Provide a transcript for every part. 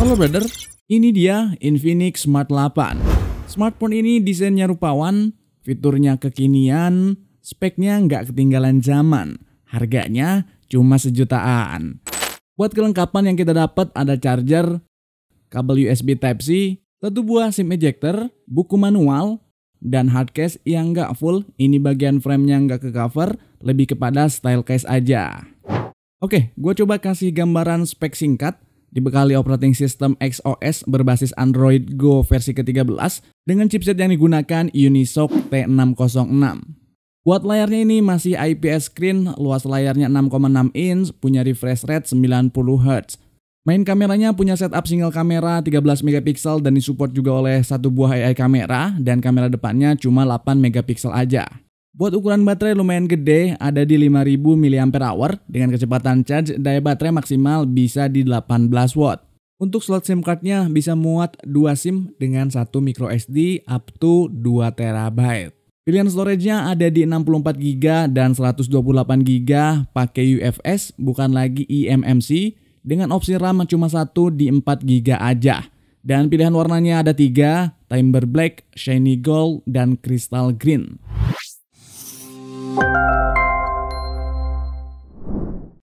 Halo brother, ini dia Infinix Smart 8. Smartphone ini desainnya rupawan, fiturnya kekinian, speknya nggak ketinggalan zaman, harganya cuma sejutaan. Buat kelengkapan yang kita dapat ada charger, kabel USB Type-C, 1 buah SIM ejector, buku manual, dan hard case yang nggak full. Ini bagian framenya nggak ke cover, lebih kepada style case aja. Oke, gue coba kasih gambaran spek singkat. Dibekali operating system XOS berbasis Android Go versi ke-13 dengan chipset yang digunakan Unisoc T606. Buat layarnya ini masih IPS screen, luas layarnya 6,6 inch, punya refresh rate 90 Hz. Main kameranya punya setup single kamera 13 megapiksel dan disupport juga oleh 1 buah AI kamera, dan kamera depannya cuma 8 megapiksel aja. Buat ukuran baterai lumayan gede, ada di 5000 mAh dengan kecepatan charge daya baterai maksimal bisa di 18 watt. Untuk slot SIM cardnya bisa muat 2 SIM dengan 1 microSD up to 2 TB. Pilihan storage-nya ada di 64GB dan 128GB pakai UFS bukan lagi eMMC, dengan opsi RAM cuma 1 di 4GB aja. Dan pilihan warnanya ada 3, Timber Black, Shiny Gold, dan Crystal Green.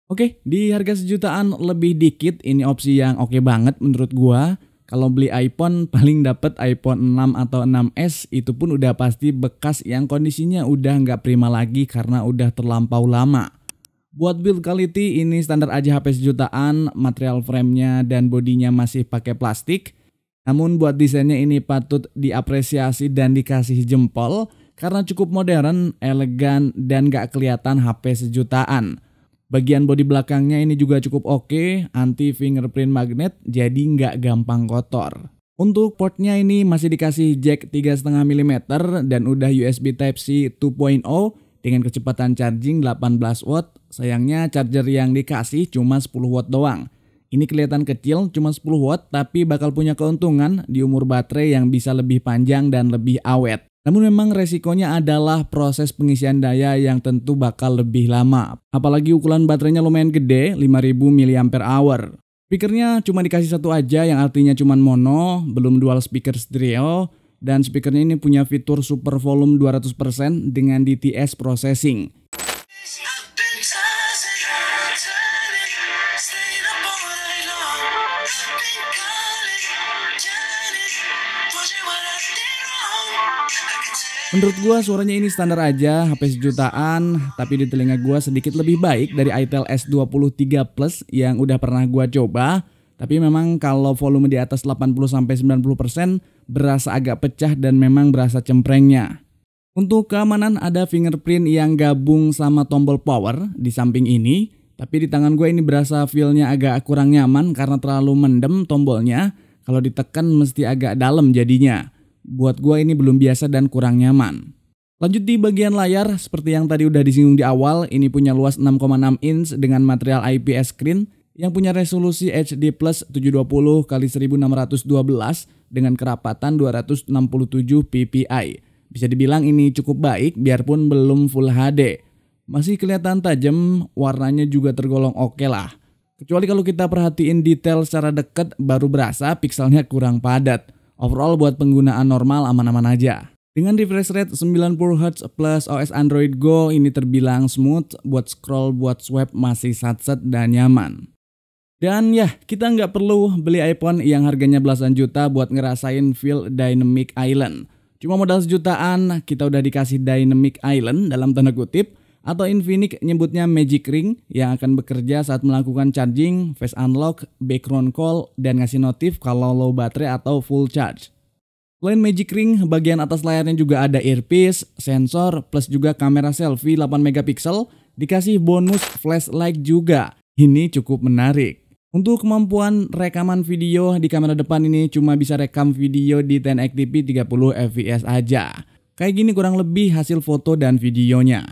Oke, di harga sejutaan lebih dikit, ini opsi yang oke banget menurut gua. Kalau beli iPhone paling dapat iPhone 6 atau 6s, itu pun udah pasti bekas yang kondisinya udah nggak prima lagi karena udah terlampau lama. Buat build quality ini standar aja HP sejutaan, material framenya dan bodinya masih pakai plastik. Namun buat desainnya ini patut diapresiasi dan dikasih jempol karena cukup modern, elegan, dan gak kelihatan HP sejutaan. Bagian bodi belakangnya ini juga cukup oke, anti fingerprint magnet, jadi gak gampang kotor. Untuk portnya ini masih dikasih jack 3,5 mm dan udah USB Type-C 2.0 dengan kecepatan charging 18 watt. Sayangnya charger yang dikasih cuma 10 watt doang. Ini kelihatan kecil, cuma 10 watt, tapi bakal punya keuntungan di umur baterai yang bisa lebih panjang dan lebih awet. Namun memang resikonya adalah proses pengisian daya yang tentu bakal lebih lama. Apalagi ukuran baterainya lumayan gede, 5000 mAh. Speakernya cuma dikasih 1 aja yang artinya cuma mono, belum dual speaker stereo. Dan speakernya ini punya fitur super volume 200% dengan DTS processing. Menurut gua suaranya ini standar aja, HP sejutaan, tapi di telinga gua sedikit lebih baik dari Itel S23 Plus yang udah pernah gua coba. Tapi memang kalau volume di atas 80-90% berasa agak pecah dan memang berasa cemprengnya. Untuk keamanan ada fingerprint yang gabung sama tombol power di samping ini. Tapi di tangan gue ini berasa feel-nya agak kurang nyaman karena terlalu mendem tombolnya. Kalau ditekan mesti agak dalam jadinya. Buat gue ini belum biasa dan kurang nyaman. Lanjut di bagian layar, seperti yang tadi udah disinggung di awal, ini punya luas 6,6 inch dengan material IPS screen yang punya resolusi HD Plus 720x1612 dengan kerapatan 267 ppi. Bisa dibilang ini cukup baik biarpun belum Full HD. Masih kelihatan tajam, warnanya juga tergolong oke lah. Kecuali kalau kita perhatiin detail secara dekat baru berasa pikselnya kurang padat. Overall buat penggunaan normal aman-aman aja. Dengan refresh rate 90 Hz plus OS Android Go ini terbilang smooth, buat scroll, buat swipe masih satset dan nyaman. Dan ya, kita nggak perlu beli iPhone yang harganya belasan juta buat ngerasain feel Dynamic Island. Cuma modal sejutaan, kita udah dikasih Dynamic Island dalam tanda kutip, atau Infinix nyebutnya Magic Ring yang akan bekerja saat melakukan charging, face unlock, background call, dan ngasih notif kalau low baterai atau full charge. Selain Magic Ring, bagian atas layarnya juga ada earpiece, sensor, plus juga kamera selfie 8 megapiksel, dikasih bonus flashlight juga. Ini cukup menarik. Untuk kemampuan rekaman video di kamera depan ini cuma bisa rekam video di 1080p 30 fps aja. Kayak gini kurang lebih hasil foto dan videonya.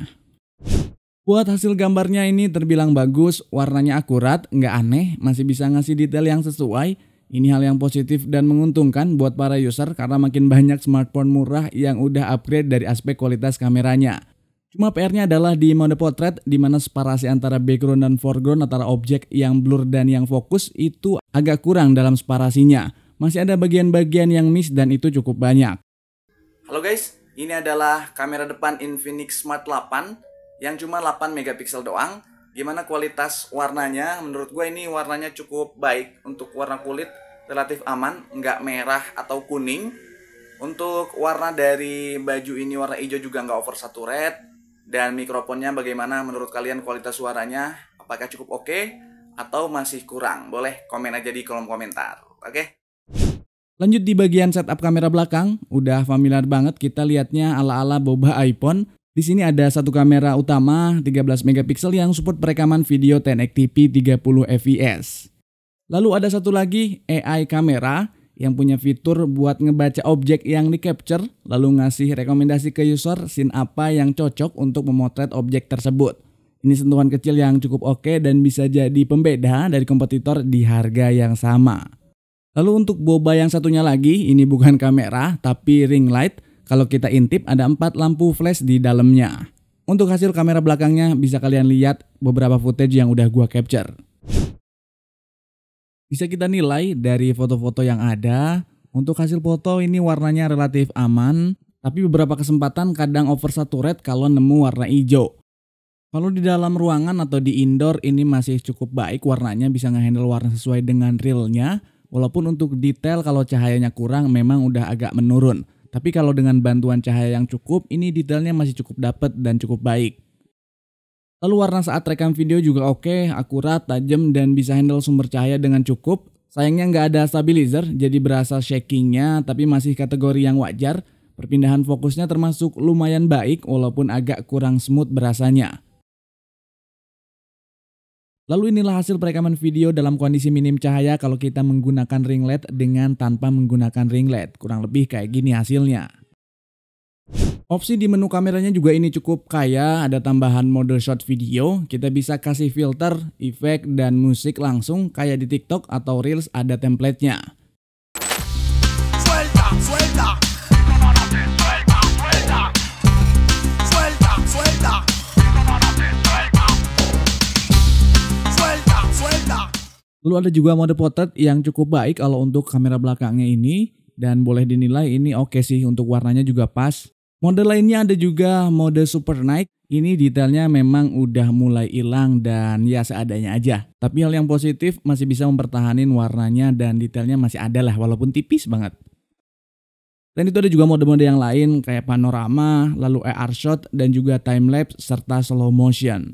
Buat hasil gambarnya ini terbilang bagus, warnanya akurat, nggak aneh, masih bisa ngasih detail yang sesuai. Ini hal yang positif dan menguntungkan buat para user karena makin banyak smartphone murah yang udah upgrade dari aspek kualitas kameranya. Cuma PR-nya adalah di mode potret di mana separasi antara background dan foreground antara objek yang blur dan yang fokus itu agak kurang dalam separasinya. Masih ada bagian-bagian yang miss dan itu cukup banyak. Halo guys, ini adalah kamera depan Infinix Smart 8 yang cuma 8 megapiksel doang. Gimana kualitas warnanya? Menurut gue ini warnanya cukup baik. Untuk warna kulit relatif aman, nggak merah atau kuning. Untuk warna dari baju ini warna hijau juga nggak oversaturate. Dan mikrofonnya bagaimana menurut kalian kualitas suaranya? Apakah cukup oke atau masih kurang? Boleh komen aja di kolom komentar. Oke? Lanjut di bagian setup kamera belakang. Udah familiar banget kita lihatnya ala-ala boba iPhone. Di sini ada satu kamera utama 13 megapiksel yang support perekaman video 1080p 30 fps. Lalu ada satu lagi AI kamera yang punya fitur buat ngebaca objek yang di capture lalu ngasih rekomendasi ke user scene apa yang cocok untuk memotret objek tersebut. Ini sentuhan kecil yang cukup oke dan bisa jadi pembeda dari kompetitor di harga yang sama. Lalu untuk boba yang satunya lagi, ini bukan kamera tapi ring light. Kalau kita intip ada 4 lampu flash di dalamnya. Untuk hasil kamera belakangnya bisa kalian lihat beberapa footage yang udah gua capture. Bisa kita nilai dari foto-foto yang ada. Untuk hasil foto ini warnanya relatif aman, tapi beberapa kesempatan kadang oversaturate kalau nemu warna hijau. Kalau di dalam ruangan atau di indoor ini masih cukup baik warnanya, bisa ngehandle warna sesuai dengan realnya. Walaupun untuk detail kalau cahayanya kurang memang udah agak menurun. Tapi kalau dengan bantuan cahaya yang cukup, ini detailnya masih cukup dapet dan cukup baik. Lalu warna saat rekam video juga oke, akurat, tajam, dan bisa handle sumber cahaya dengan cukup. Sayangnya nggak ada stabilizer, jadi berasa shakingnya, tapi masih kategori yang wajar. Perpindahan fokusnya termasuk lumayan baik, walaupun agak kurang smooth berasanya. Lalu inilah hasil perekaman video dalam kondisi minim cahaya kalau kita menggunakan ring LED dengan tanpa menggunakan ring LED. Kurang lebih kayak gini hasilnya. Opsi di menu kameranya juga ini cukup kaya, ada tambahan mode short video, kita bisa kasih filter, efek, dan musik langsung kayak di TikTok atau Reels ada template-nya. Lalu ada juga mode potret yang cukup baik kalau untuk kamera belakangnya ini, dan boleh dinilai ini oke sih, untuk warnanya juga pas. Mode lainnya ada juga mode super night. Ini detailnya memang udah mulai hilang dan ya seadanya aja. Tapi hal yang positif masih bisa mempertahankan warnanya dan detailnya masih ada lah walaupun tipis banget. Dan itu ada juga mode-mode yang lain kayak panorama, lalu AR shot dan juga time lapse serta slow motion.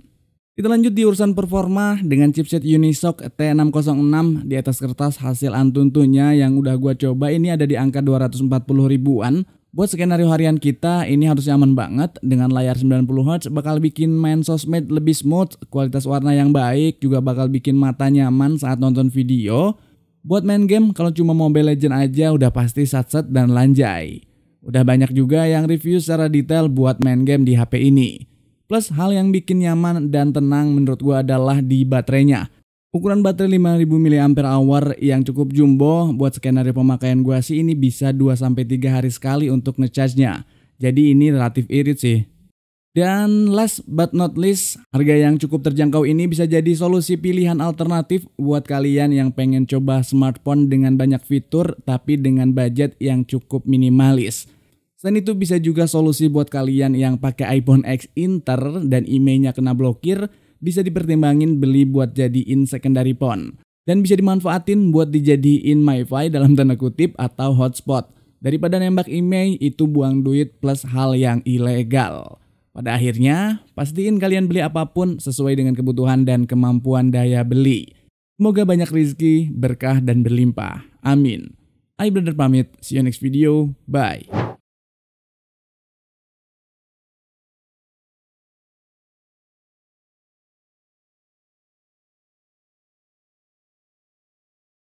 Kita lanjut di urusan performa dengan chipset Unisoc T606 di atas kertas hasil Antutunya yang udah gua coba ini ada di angka 240 ribuan. Buat skenario harian kita ini harusnya aman banget. Dengan layar 90Hz bakal bikin main sosmed lebih smooth, kualitas warna yang baik juga bakal bikin mata nyaman saat nonton video. Buat main game kalau cuma Mobile Legends aja udah pasti satset dan lanjai. Udah banyak juga yang review secara detail buat main game di HP ini. Plus hal yang bikin nyaman dan tenang menurut gua adalah di baterainya. Ukuran baterai 5000 mAh yang cukup jumbo, buat skenario pemakaian gua sih ini bisa 2-3 hari sekali untuk ngecharge-nya. Jadi ini relatif irit sih. Dan last but not least, harga yang cukup terjangkau ini bisa jadi solusi pilihan alternatif buat kalian yang pengen coba smartphone dengan banyak fitur tapi dengan budget yang cukup minimalis. Selain itu bisa juga solusi buat kalian yang pakai iPhone X Inter dan emailnya kena blokir, bisa dipertimbangin beli buat jadiin secondary phone. Dan bisa dimanfaatin buat dijadiin MiFi dalam tanda kutip atau hotspot. Daripada nembak email itu buang duit plus hal yang ilegal. Pada akhirnya, pastiin kalian beli apapun sesuai dengan kebutuhan dan kemampuan daya beli. Semoga banyak rezeki, berkah, dan berlimpah. Amin. I Brother pamit, see you next video, bye.